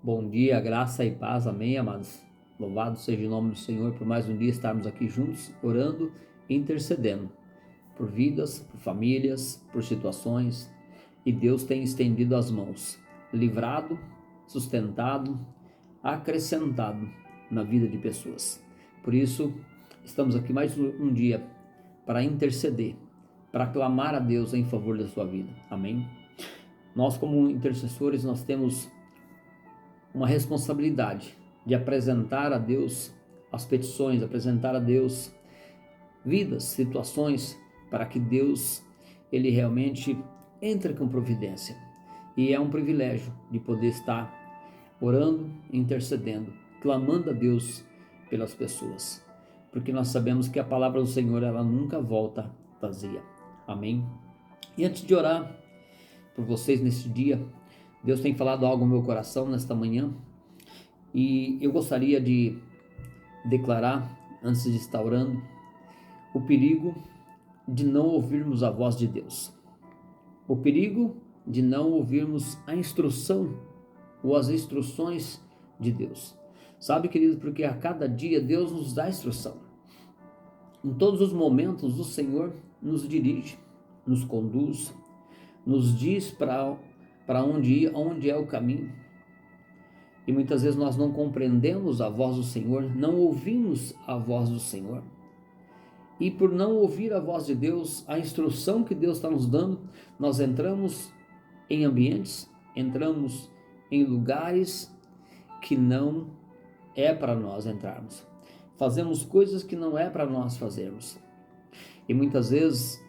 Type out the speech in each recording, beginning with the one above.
Bom dia, graça e paz, amém, amados. Louvado seja o nome do Senhor por mais um dia estarmos aqui juntos, orando e intercedendo por vidas, por famílias, por situações. E Deus tem estendido as mãos, livrado, sustentado, acrescentado na vida de pessoas. Por isso, estamos aqui mais um dia para interceder, para clamar a Deus em favor da sua vida, amém? Nós, como intercessores, nós temos uma responsabilidade de apresentar a Deus as petições, apresentar a Deus vidas, situações, para que Deus, ele realmente entre com providência. E é um privilégio de poder estar orando, intercedendo, clamando a Deus pelas pessoas, porque nós sabemos que a palavra do Senhor, ela nunca volta vazia. Amém? E antes de orar por vocês neste dia, Deus tem falado algo no meu coração nesta manhã, e eu gostaria de declarar, antes de estar orando, o perigo de não ouvirmos a voz de Deus. O perigo de não ouvirmos a instrução ou as instruções de Deus. Sabe, querido, porque a cada dia Deus nos dá instrução. Em todos os momentos o Senhor nos dirige, nos conduz, nos diz para onde ir, onde é o caminho. E muitas vezes nós não compreendemos a voz do Senhor, não ouvimos a voz do Senhor. E por não ouvir a voz de Deus, a instrução que Deus está nos dando, nós entramos em ambientes, entramos em lugares que não é para nós entrarmos. Fazemos coisas que não é para nós fazermos. E muitas vezes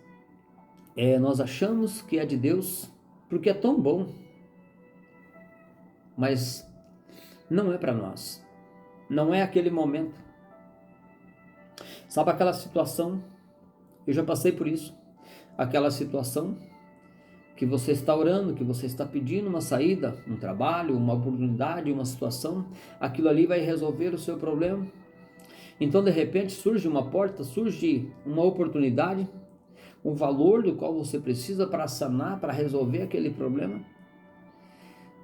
nós achamos que é de Deus porque é tão bom, mas não é para nós, não é aquele momento. Sabe aquela situação, eu já passei por isso, aquela situação que você está orando, que você está pedindo uma saída, um trabalho, uma oportunidade, uma situação, aquilo ali vai resolver o seu problema. Então de repente surge uma porta, surge uma oportunidade, um valor do qual você precisa para sanar, para resolver aquele problema.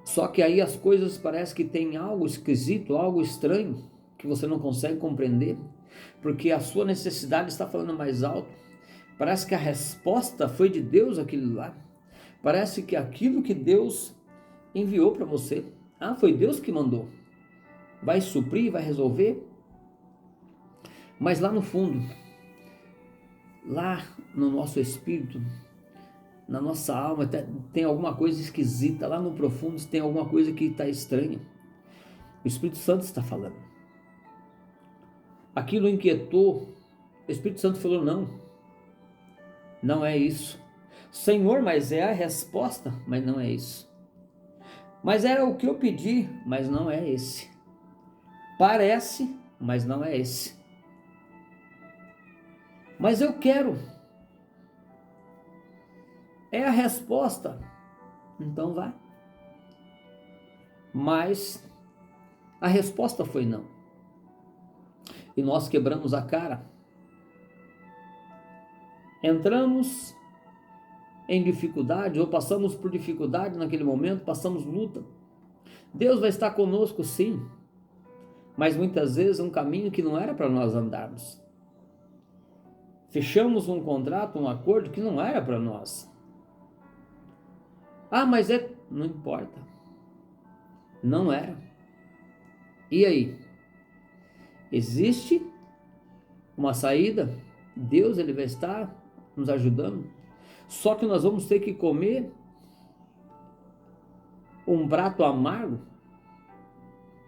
Só que aí as coisas parecem que tem algo esquisito, algo estranho, que você não consegue compreender, porque a sua necessidade está falando mais alto. Parece que a resposta foi de Deus, aquilo lá. Parece que aquilo que Deus enviou para você, foi Deus que mandou. Vai suprir, vai resolver. Mas lá no fundo, lá no nosso espírito, na nossa alma, tem alguma coisa esquisita, lá no profundo tem alguma coisa que está estranha. O Espírito Santo está falando. Aquilo inquietou, o Espírito Santo falou: não é isso. Senhor, mas é a resposta, mas não é isso. Mas era o que eu pedi, mas não é esse. Parece, mas não é esse. Mas eu quero. É a resposta, então vá. Mas a resposta foi não. E nós quebramos a cara. Entramos em dificuldade, ou passamos por dificuldade naquele momento, passamos luta. Deus vai estar conosco, sim, mas muitas vezes um caminho que não era para nós andarmos. Fechamos um contrato, um acordo que não era para nós. Mas não importa. Não era. E aí? Existe uma saída? Deus, ele vai estar nos ajudando. Só que nós vamos ter que comer um prato amargo.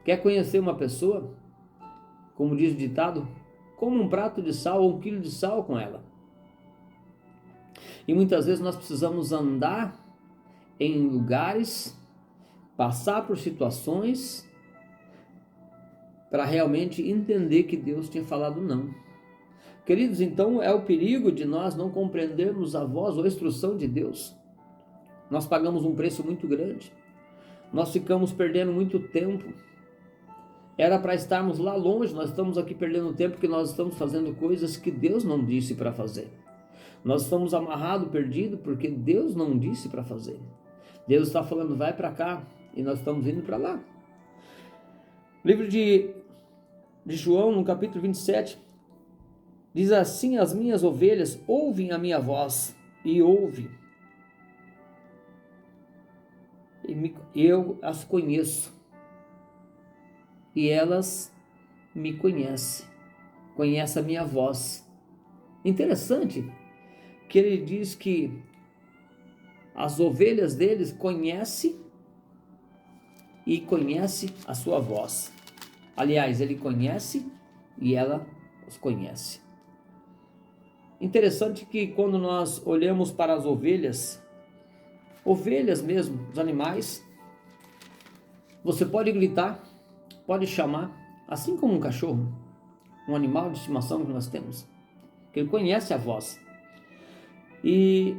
Quer conhecer uma pessoa? Como diz o ditado, come um prato de sal ou 1 quilo de sal com ela. E muitas vezes nós precisamos andar em lugares, passar por situações, para realmente entender que Deus tinha falado não. Queridos, então é o perigo de nós não compreendermos a voz ou a instrução de Deus. Nós pagamos um preço muito grande. Nós ficamos perdendo muito tempo. Era para estarmos lá longe, nós estamos aqui perdendo tempo porque nós estamos fazendo coisas que Deus não disse para fazer. Nós estamos amarrados, perdidos, porque Deus não disse para fazer. Deus está falando, vai para cá, e nós estamos indo para lá. Livro de João, no capítulo 27, diz assim: as minhas ovelhas ouvem a minha voz, e ouvem, eu as conheço, e elas me conhecem a minha voz. Interessante que ele diz que as ovelhas deles conhecem a sua voz. Aliás, ele conhece e ela os conhece. Interessante que quando nós olhamos para as ovelhas mesmo, os animais, você pode gritar, pode chamar, assim como um cachorro, um animal de estimação que nós temos, que ele conhece a voz. E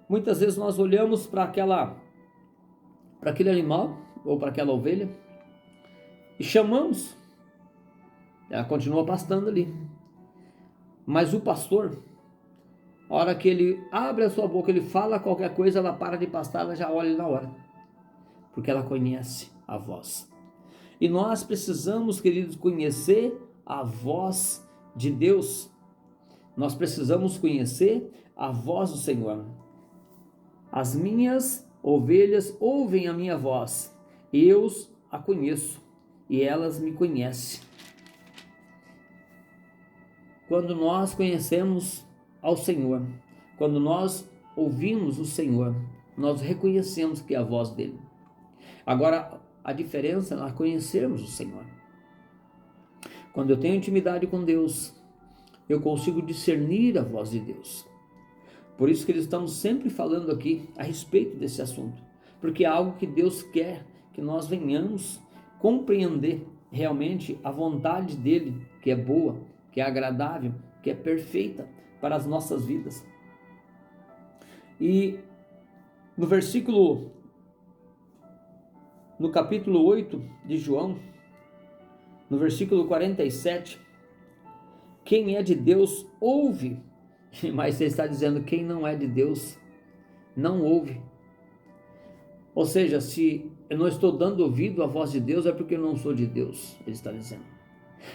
muitas vezes nós olhamos para aquele animal ou para aquela ovelha e chamamos, ela continua pastando ali. Mas o pastor, a hora que ele abre a sua boca, ele fala qualquer coisa, ela para de pastar, ela já olha na hora, porque ela conhece a voz. E nós precisamos, queridos, conhecer a voz de Deus. Nós precisamos conhecer a voz do Senhor. As minhas ovelhas ouvem a minha voz, eu a conheço e elas me conhecem. Quando nós conhecemos ao Senhor, quando nós ouvimos o Senhor, nós reconhecemos que é a voz dele. Agora, a diferença é nós conhecermos o Senhor. Quando eu tenho intimidade com Deus, eu consigo discernir a voz de Deus. Por isso que eles estão sempre falando aqui a respeito desse assunto, porque é algo que Deus quer que nós venhamos compreender realmente a vontade dele, que é boa, que é agradável, que é perfeita para as nossas vidas. E no capítulo 8 de João, no versículo 47, quem é de Deus ouve, mas ele está dizendo quem não é de Deus não ouve. Ou seja, se eu não estou dando ouvido à voz de Deus, é porque eu não sou de Deus, ele está dizendo.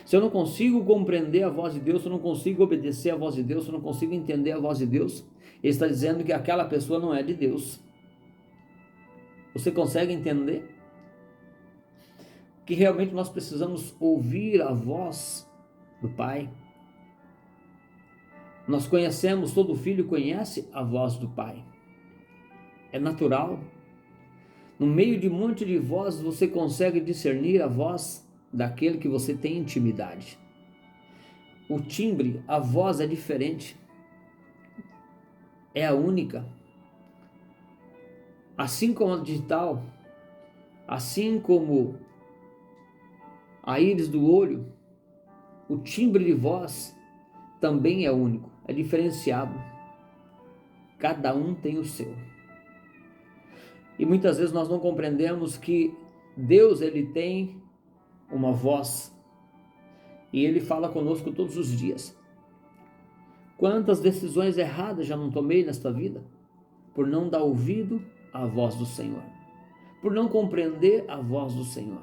Se eu não consigo compreender a voz de Deus, se eu não consigo obedecer à voz de Deus, se eu não consigo entender a voz de Deus, ele está dizendo que aquela pessoa não é de Deus. Você consegue entender? Que realmente nós precisamos ouvir a voz do Pai. Nós conhecemos, todo filho conhece a voz do Pai. É natural. No meio de um monte de vozes, você consegue discernir a voz daquele que você tem intimidade. O timbre, a voz é diferente. É a única. Assim como a digital, assim como a íris do olho, o timbre de voz também é único, é diferenciado. Cada um tem o seu. E muitas vezes nós não compreendemos que Deus, ele tem uma voz e ele fala conosco todos os dias. Quantas decisões erradas já não tomei nesta vida por não dar ouvido à voz do Senhor, por não compreender a voz do Senhor,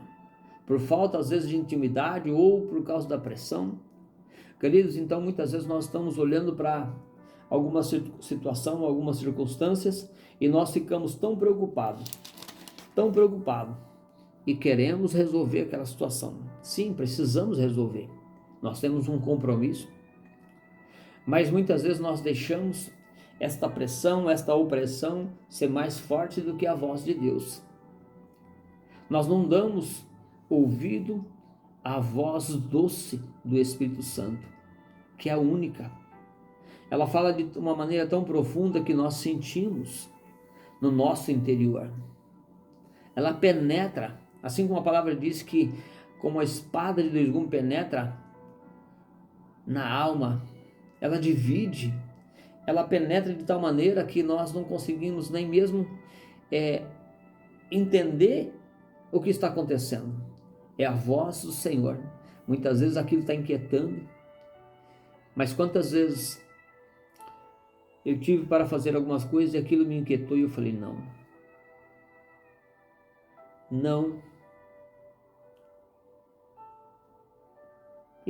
por falta às vezes de intimidade ou por causa da pressão. Queridos, então muitas vezes nós estamos olhando para alguma situação, algumas circunstâncias e nós ficamos tão preocupados e queremos resolver aquela situação. Sim, precisamos resolver. Nós temos um compromisso, mas muitas vezes nós deixamos esta pressão, esta opressão ser mais forte do que a voz de Deus. Nós não damos ouvido à voz doce do Espírito Santo, que é a única. Ela fala de uma maneira tão profunda que nós sentimos no nosso interior. Ela penetra, assim como a palavra diz que como a espada de dois gumes penetra na alma, ela divide, ela penetra de tal maneira que nós não conseguimos nem mesmo entender o que está acontecendo. É a voz do Senhor. Muitas vezes aquilo está inquietando, mas quantas vezes eu tive para fazer algumas coisas e aquilo me inquietou e eu falei, não,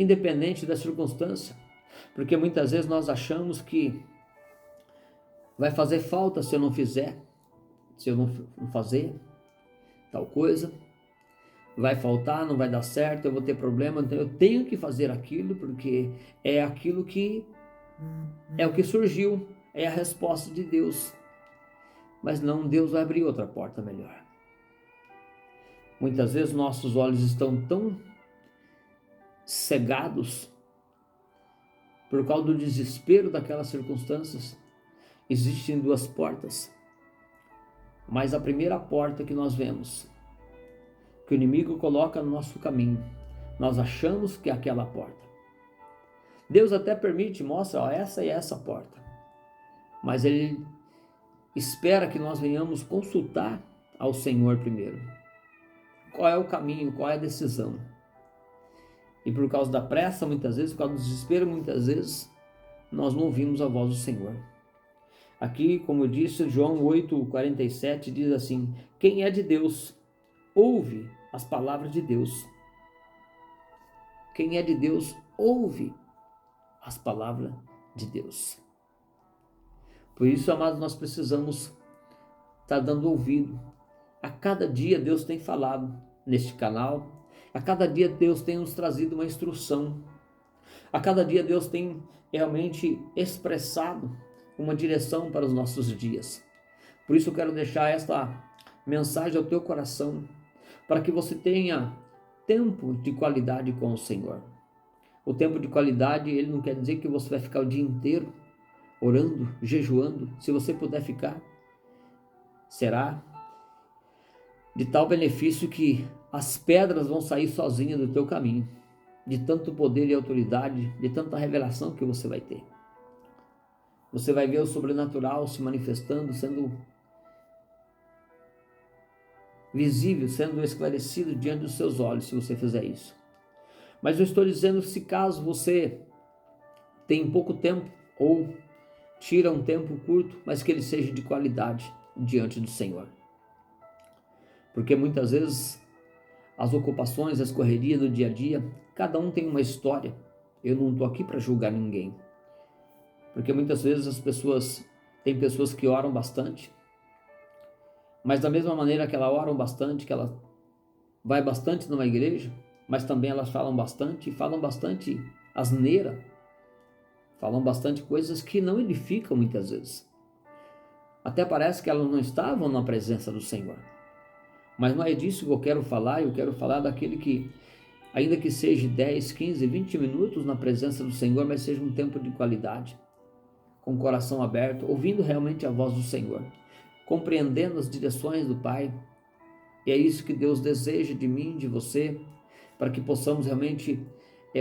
independente da circunstância, porque muitas vezes nós achamos que vai fazer falta se eu não fizer, se eu não fazer tal coisa, vai faltar, não vai dar certo, eu vou ter problema, então eu tenho que fazer aquilo, porque é aquilo que é o que surgiu, é a resposta de Deus. Mas não, Deus vai abrir outra porta melhor. Muitas vezes nossos olhos estão tão cegados por causa do desespero daquelas circunstâncias. Existem duas portas, mas a primeira porta que nós vemos, que o inimigo coloca no nosso caminho, nós achamos que é aquela porta. Deus até permite, mostra, ó, essa e essa porta, mas Ele espera que nós venhamos consultar ao Senhor primeiro. Qual é o caminho, qual é a decisão? E por causa da pressa, muitas vezes, por causa do desespero, muitas vezes, nós não ouvimos a voz do Senhor. Aqui, como eu disse, João 8,47 diz assim: quem é de Deus, ouve as palavras de Deus. Quem é de Deus, ouve as palavras de Deus. Por isso, amados, nós precisamos estar dando ouvido. A cada dia Deus tem falado neste canal. A cada dia Deus tem nos trazido uma instrução. A cada dia Deus tem realmente expressado uma direção para os nossos dias. Por isso eu quero deixar esta mensagem ao teu coração, para que você tenha tempo de qualidade com o Senhor. O tempo de qualidade, ele não quer dizer que você vai ficar o dia inteiro orando, jejuando. Se você puder ficar, será de tal benefício que as pedras vão sair sozinhas do teu caminho, de tanto poder e autoridade, de tanta revelação que você vai ter. Você vai ver o sobrenatural se manifestando, sendo visível, sendo esclarecido diante dos seus olhos, se você fizer isso. Mas eu estou dizendo, se caso você tem pouco tempo, ou tira um tempo curto, mas que ele seja de qualidade diante do Senhor. Porque muitas vezes as ocupações, as correrias do dia a dia, cada um tem uma história. Eu não estou aqui para julgar ninguém. Porque muitas vezes tem pessoas que oram bastante, mas da mesma maneira que elas oram bastante, que ela vai bastante numa igreja, mas também elas falam bastante asneira, falam bastante coisas que não edificam muitas vezes. Até parece que elas não estavam na presença do Senhor. Mas não é disso que eu quero falar daquele que, ainda que seja 10, 15, 20 minutos na presença do Senhor, mas seja um tempo de qualidade, com o coração aberto, ouvindo realmente a voz do Senhor, compreendendo as direções do Pai. E é isso que Deus deseja de mim, de você, para que possamos realmente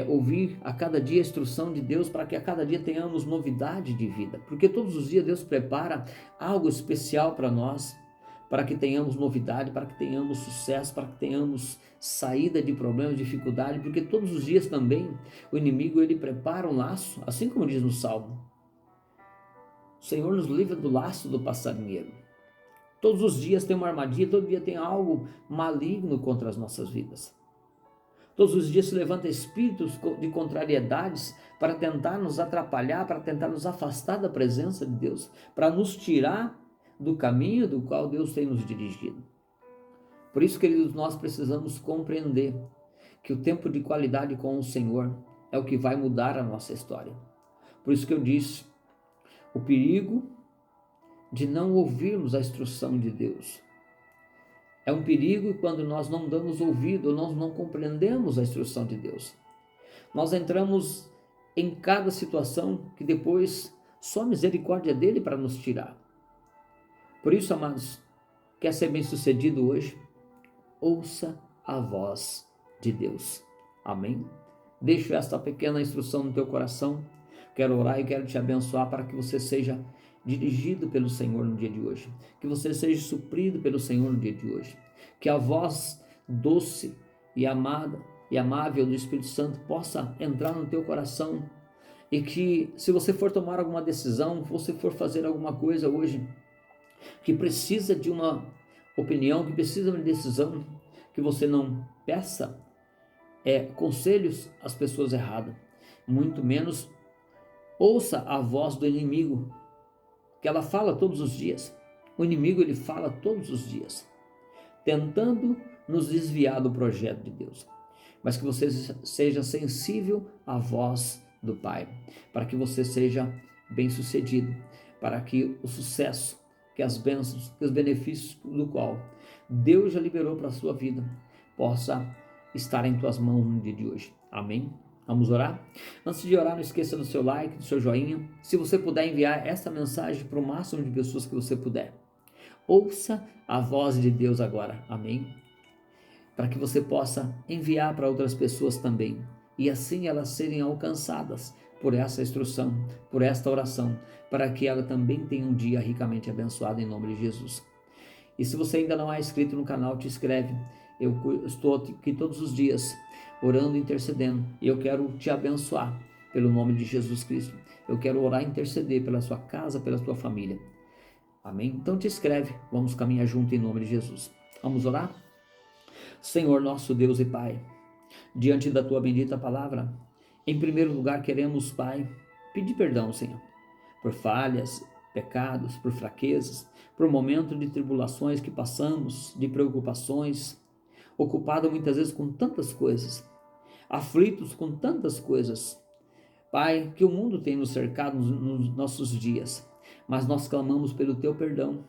ouvir a cada dia a instrução de Deus, para que a cada dia tenhamos novidade de vida, porque todos os dias Deus prepara algo especial para nós, para que tenhamos novidade, para que tenhamos sucesso, para que tenhamos saída de problemas, dificuldade, porque todos os dias também o inimigo ele prepara um laço, assim como diz no Salmo. O Senhor nos livra do laço do passarinheiro. Todos os dias tem uma armadilha, todo dia tem algo maligno contra as nossas vidas. Todos os dias se levanta espíritos de contrariedades para tentar nos atrapalhar, para tentar nos afastar da presença de Deus, para nos tirar do caminho do qual Deus tem nos dirigido. Por isso, queridos, nós precisamos compreender que o tempo de qualidade com o Senhor é o que vai mudar a nossa história. Por isso que eu disse, o perigo de não ouvirmos a instrução de Deus. É um perigo quando nós não damos ouvido, nós não compreendemos a instrução de Deus. Nós entramos em cada situação que depois só a misericórdia dele para nos tirar. Por isso, amados, quer ser bem-sucedido hoje? Ouça a voz de Deus. Amém? Deixo esta pequena instrução no teu coração. Quero orar e quero te abençoar para que você seja dirigido pelo Senhor no dia de hoje, que você seja suprido pelo Senhor no dia de hoje, que a voz doce e amada e amável do Espírito Santo possa entrar no teu coração e que, se você for tomar alguma decisão, se você for fazer alguma coisa hoje que precisa de uma opinião, que precisa de uma decisão, que você não peça conselhos às pessoas erradas, muito menos ouça a voz do inimigo, que ela fala todos os dias. O inimigo, ele fala todos os dias, tentando nos desviar do projeto de Deus. Mas que você seja sensível à voz do Pai, para que você seja bem-sucedido, para que o sucesso, que as bênçãos, que os benefícios do qual Deus já liberou para a sua vida, possa estar em tuas mãos no dia de hoje. Amém? Vamos orar? Antes de orar, não esqueça do seu like, do seu joinha. Se você puder enviar essa mensagem para o máximo de pessoas que você puder. Ouça a voz de Deus agora. Amém? Para que você possa enviar para outras pessoas também. E assim elas serem alcançadas por essa instrução, por esta oração, para que ela também tenha um dia ricamente abençoado em nome de Jesus. E se você ainda não é inscrito no canal, te inscreve. Eu estou aqui todos os dias, orando e intercedendo. E eu quero te abençoar pelo nome de Jesus Cristo. Eu quero orar e interceder pela sua casa, pela sua família. Amém? Então te inscreve, vamos caminhar junto em nome de Jesus. Vamos orar? Senhor nosso Deus e Pai, diante da tua bendita palavra, em primeiro lugar queremos, Pai, pedir perdão, Senhor, por falhas, pecados, por fraquezas, por momentos de tribulações que passamos, de preocupações, ocupado muitas vezes com tantas coisas, aflitos com tantas coisas, Pai, que o mundo tem nos cercado nos nossos dias, mas nós clamamos pelo teu perdão,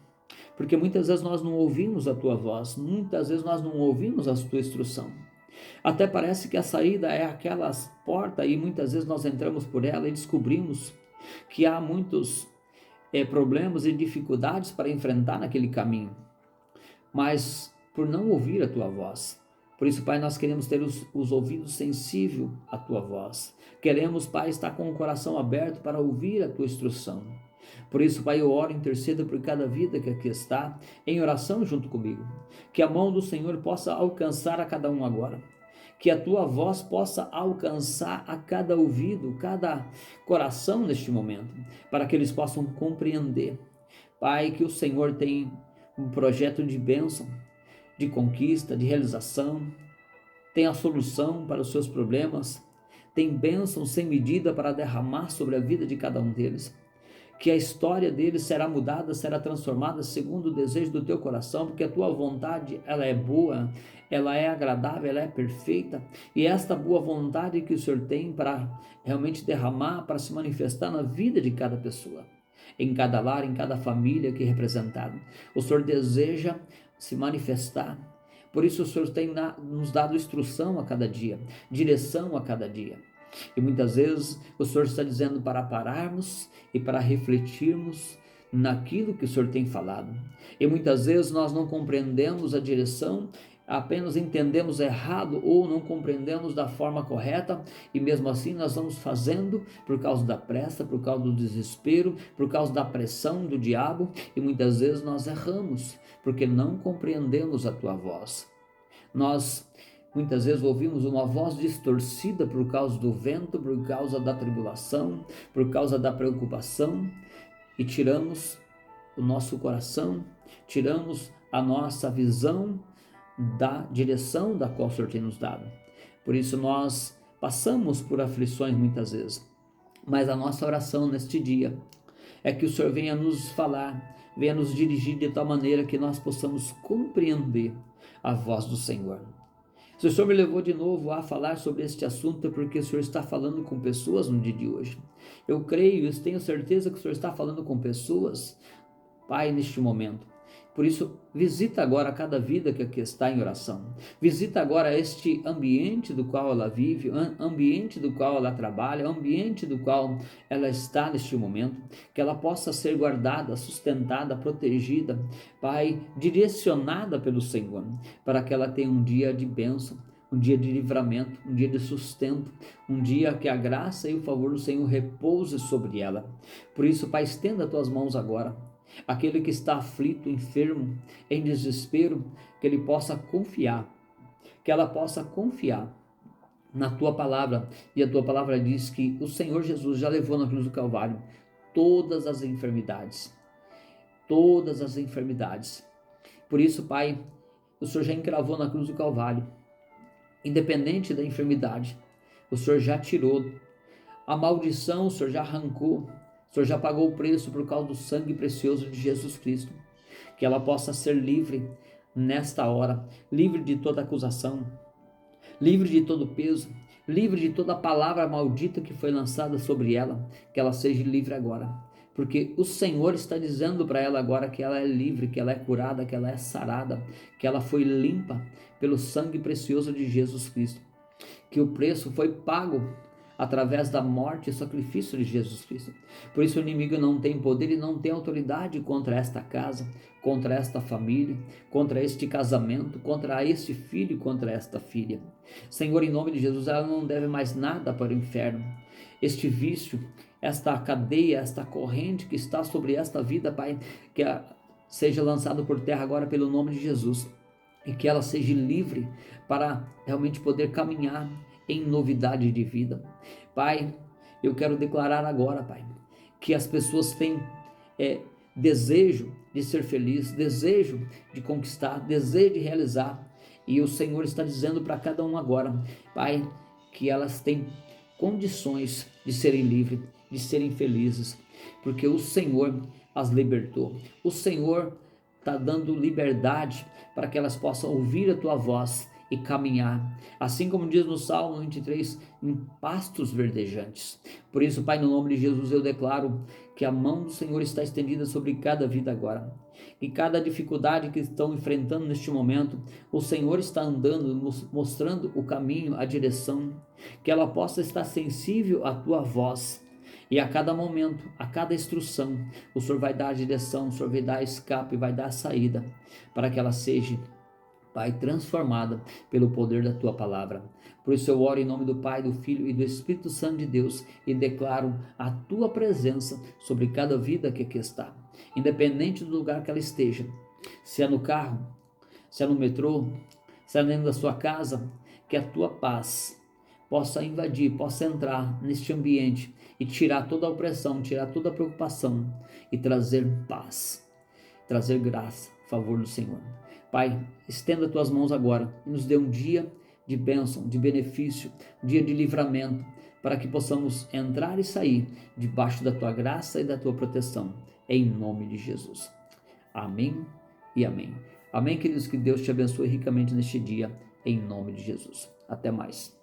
porque muitas vezes nós não ouvimos a tua voz, muitas vezes nós não ouvimos a tua instrução. Até parece que a saída é aquela porta e muitas vezes nós entramos por ela e descobrimos que há muitos problemas e dificuldades para enfrentar naquele caminho, mas por não ouvir a tua voz. Por isso, Pai, nós queremos ter os ouvidos sensíveis à tua voz. Queremos, Pai, estar com o coração aberto para ouvir a tua instrução. Por isso, Pai, eu oro e intercedo por cada vida que aqui está, em oração junto comigo. Que a mão do Senhor possa alcançar a cada um agora. Que a tua voz possa alcançar a cada ouvido, cada coração neste momento, para que eles possam compreender. Pai, que o Senhor tem um projeto de bênção, de conquista, de realização, tem a solução para os seus problemas, tem bênção sem medida para derramar sobre a vida de cada um deles. Que a história deles será mudada, será transformada segundo o desejo do teu coração, porque a tua vontade, ela é boa, ela é agradável, ela é perfeita, e esta boa vontade que o Senhor tem para realmente derramar, para se manifestar na vida de cada pessoa, em cada lar, em cada família que é representada. O Senhor deseja se manifestar, por isso o Senhor tem nos dado instrução a cada dia, direção a cada dia. E muitas vezes o Senhor está dizendo para pararmos e para refletirmos naquilo que o Senhor tem falado. E muitas vezes nós não compreendemos a direção, apenas entendemos errado ou não compreendemos da forma correta, e mesmo assim nós vamos fazendo por causa da pressa, por causa do desespero, por causa da pressão do diabo, e muitas vezes nós erramos porque não compreendemos a tua voz. Nós muitas vezes ouvimos uma voz distorcida por causa do vento, por causa da tribulação, por causa da preocupação, e tiramos o nosso coração, tiramos a nossa visão da direção da qual o Senhor tem nos dado. Por isso nós passamos por aflições muitas vezes, mas a nossa oração neste dia é que o Senhor venha nos falar, venha nos dirigir de tal maneira que nós possamos compreender a voz do Senhor. Se o Senhor me levou de novo a falar sobre este assunto, é porque o Senhor está falando com pessoas no dia de hoje. Eu creio e tenho certeza que o Senhor está falando com pessoas, Pai, neste momento. Por isso, visita agora cada vida que aqui está em oração. Visita agora este ambiente do qual ela vive, ambiente do qual ela trabalha, ambiente do qual ela está neste momento. Que ela possa ser guardada, sustentada, protegida, Pai, direcionada pelo Senhor, para que ela tenha um dia de bênção, um dia de livramento, um dia de sustento, um dia que a graça e o favor do Senhor repouse sobre ela. Por isso, Pai, estenda as tuas mãos agora. Aquele que está aflito, enfermo, em desespero, que ele possa confiar, que ela possa confiar na tua palavra. E a tua palavra diz que o Senhor Jesus já levou na cruz do Calvário todas as enfermidades. Todas as enfermidades. Por isso, Pai, o Senhor já encravou na cruz do Calvário independente da enfermidade, o Senhor já tirou. A maldição o Senhor já arrancou. O Senhor já pagou o preço por causa do sangue precioso de Jesus Cristo. Que ela possa ser livre nesta hora, livre de toda acusação, livre de todo peso, livre de toda palavra maldita que foi lançada sobre ela, que ela seja livre agora. Porque o Senhor está dizendo para ela agora que ela é livre, que ela é curada, que ela é sarada, que ela foi limpa pelo sangue precioso de Jesus Cristo, que o preço foi pago através da morte e sacrifício de Jesus Cristo. Por isso o inimigo não tem poder e não tem autoridade contra esta casa, contra esta família, contra este casamento, contra este filho e contra esta filha. Senhor, em nome de Jesus, ela não deve mais nada para o inferno. Este vício, esta cadeia, esta corrente que está sobre esta vida, Pai, que seja lançado por terra agora pelo nome de Jesus, e que ela seja livre para realmente poder caminhar em novidade de vida. Pai, eu quero declarar agora, Pai, que as pessoas têm desejo de ser feliz, desejo de conquistar, desejo de realizar, e o Senhor está dizendo para cada um agora, Pai, que elas têm condições de serem livres, de serem felizes, porque o Senhor as libertou. O Senhor está dando liberdade para que elas possam ouvir a tua voz e caminhar, assim como diz no Salmo 23, em pastos verdejantes. Por isso, Pai, no nome de Jesus, eu declaro que a mão do Senhor está estendida sobre cada vida agora, e cada dificuldade que estão enfrentando neste momento, o Senhor está andando, mostrando o caminho, a direção, que ela possa estar sensível à tua voz. E a cada momento, a cada instrução, o Senhor vai dar a direção, o Senhor vai dar a escape, vai dar a saída, para que ela seja, Pai, transformada pelo poder da Tua palavra. Por isso eu oro em nome do Pai, do Filho e do Espírito Santo de Deus e declaro a Tua presença sobre cada vida que aqui está, independente do lugar que ela esteja, se é no carro, se é no metrô, se é dentro da sua casa, que a Tua paz possa invadir, possa entrar neste ambiente e tirar toda a opressão, tirar toda a preocupação e trazer paz, trazer graça, favor do Senhor. Pai, estenda tuas mãos agora e nos dê um dia de bênção, de benefício, um dia de livramento, para que possamos entrar e sair debaixo da tua graça e da tua proteção, em nome de Jesus. Amém e amém. Amém, queridos, que Deus te abençoe ricamente neste dia, em nome de Jesus. Até mais.